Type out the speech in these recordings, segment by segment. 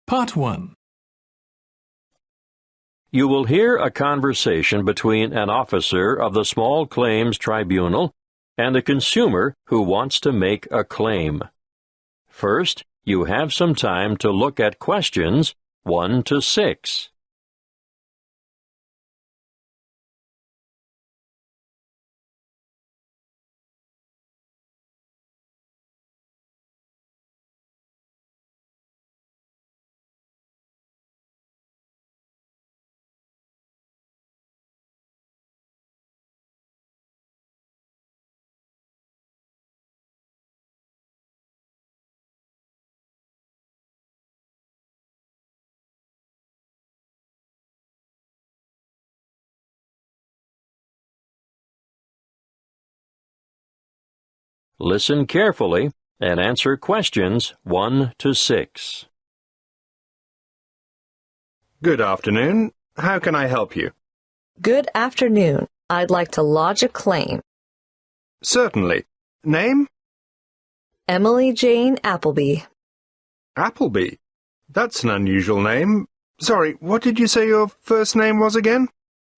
Part 1. You will hear a conversation between an officer of the Small Claims Tribunal and a consumer who wants to make a claim. First, you have some time to look at questions 1 to 6. Listen carefully and answer questions 1 to 6. Good afternoon. How can I help you? Good afternoon. I'd like to lodge a claim. Certainly. Name? Emily Jane Appleby. Appleby. That's an unusual name. Sorry, what did you say your first name was again?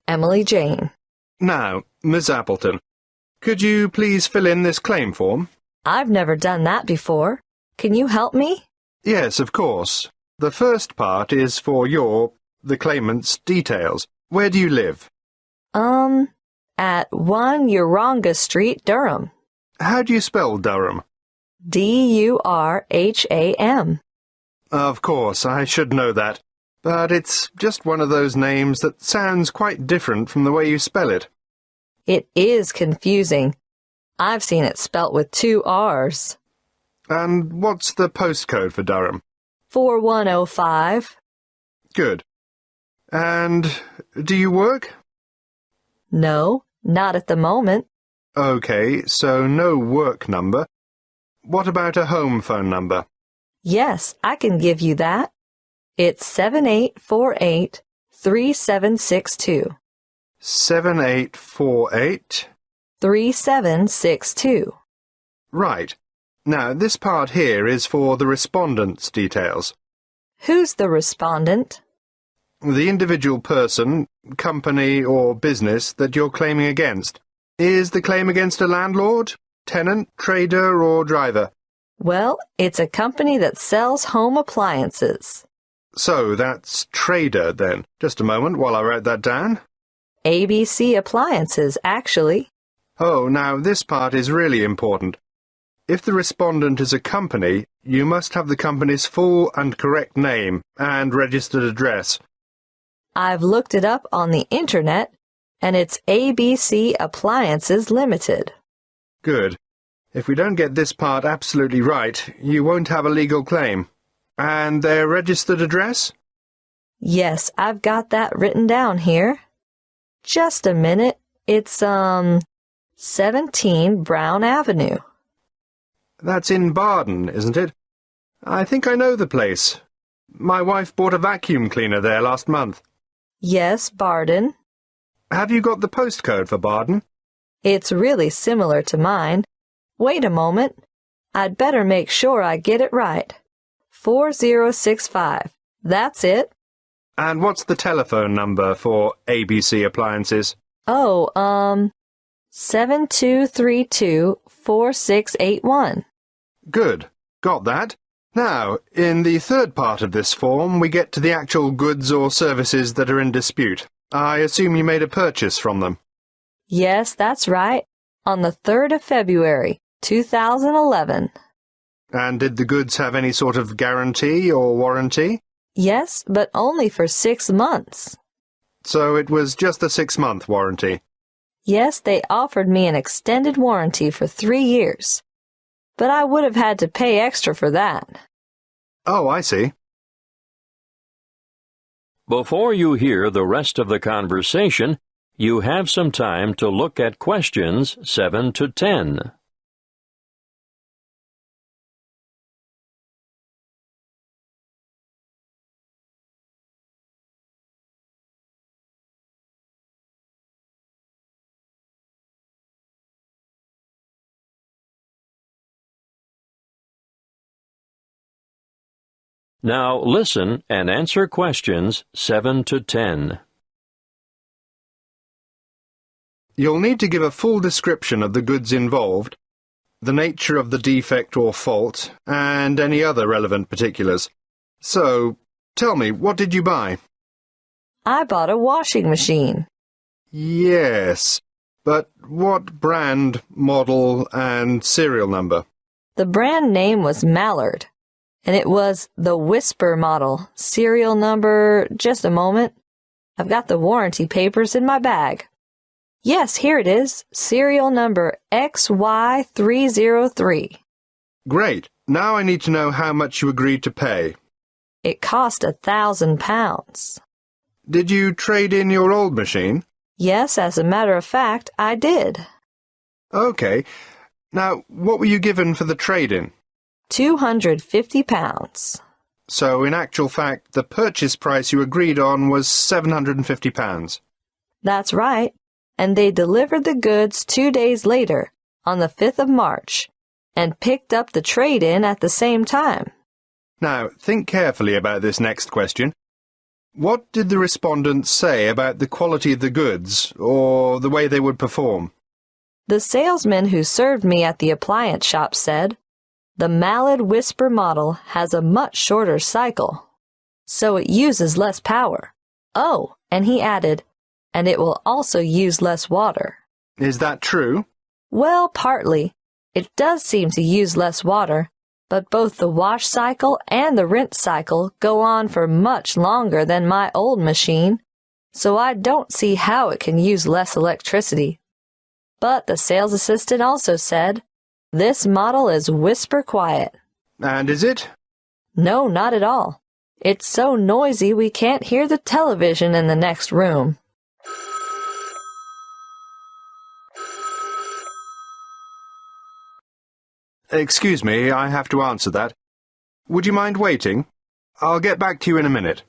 Emily Jane. Now, Miss Appleton, could you please fill in this claim form? I've never done that before. Can you help me? Yes, of course. The first part is for the claimant's details. Where do you live? At 1 Uranga Street, Durham. How do you spell Durham? Durham. Of course, I should know that. But it's just one of those names that sounds quite different from the way you spell it. It is confusing. I've seen it spelt with 2 R's. And what's the postcode for Durham? 4105. Good. And do you work? No, not at the moment. Okay, so no work number. What about a home phone number? Yes, I can give you that. It's 7848-3762. 7848? 3762. Right. Now, this part here is for the respondent's details. Who's the respondent? The individual person, company, or business that you're claiming against. Is the claim against a landlord, tenant, trader, or driver? Well, it's a company that sells home appliances. So that's trader, then. Just a moment while I write that down. ABC Appliances, actually. Oh, now this part is really important. If the respondent is a company, you must have the company's full and correct name and registered address. I've looked it up on the internet, and it's ABC Appliances Limited. Good. If we don't get this part absolutely right, you won't have a legal claim. And their registered address? Yes, I've got that written down here. Just a minute. It's, 17 Brown Avenue. That's in Barden, isn't it? I think I know the place. My wife bought a vacuum cleaner there last month. Yes, Barden. Have you got the postcode for Barden? It's really similar to mine. Wait a moment. I'd better make sure I get it right. 4065. That's it. And what's the telephone number for ABC Appliances? Oh, 7232-4681. Good. Got that. Now, in the third part of this form, we get to the actual goods or services that are in dispute. I assume you made a purchase from them. Yes, that's right. On the 3rd of February, 2011. And did the goods have any sort of guarantee or warranty? Yes, but only for 6 months. So it was just a 6-month warranty. Yes, they offered me an extended warranty for 3 years. But I would have had to pay extra for that. Oh, I see. Before you hear the rest of the conversation, you have some time to look at questions 7 to 10. Now listen and answer questions 7 to 10. You'll need to give a full description of the goods involved, the nature of the defect or fault, and any other relevant particulars. So, tell me, what did you buy? I bought a washing machine. Yes, but what brand, model, and serial number? The brand name was Mallard, and it was the Whisper model. Serial number, just a moment. I've got the warranty papers in my bag. Yes, here it is. Serial number XY303. Great. Now I need to know how much you agreed to pay. It cost £1,000. Did you trade in your old machine? Yes, as a matter of fact, I did. Okay. Now, what were you given for the trade-in? £250. So, in actual fact, the purchase price you agreed on was £750. That's right. And they delivered the goods 2 days later, on the 5th of March, and picked up the trade-in at the same time. Now, think carefully about this next question. What did the respondents say about the quality of the goods, or the way they would perform? The salesman who served me at the appliance shop said, "The Mallard Whisper model has a much shorter cycle, so it uses less power. Oh," and he added, "and it will also use less water." Is that true? Well, partly. It does seem to use less water, but both the wash cycle and the rinse cycle go on for much longer than my old machine, so I don't see how it can use less electricity. But the sales assistant also said, "This model is whisper quiet." And is it? No, not at all. It's so noisy we can't hear the television in the next room. Excuse me, I have to answer that. Would you mind waiting? I'll get back to you in a minute.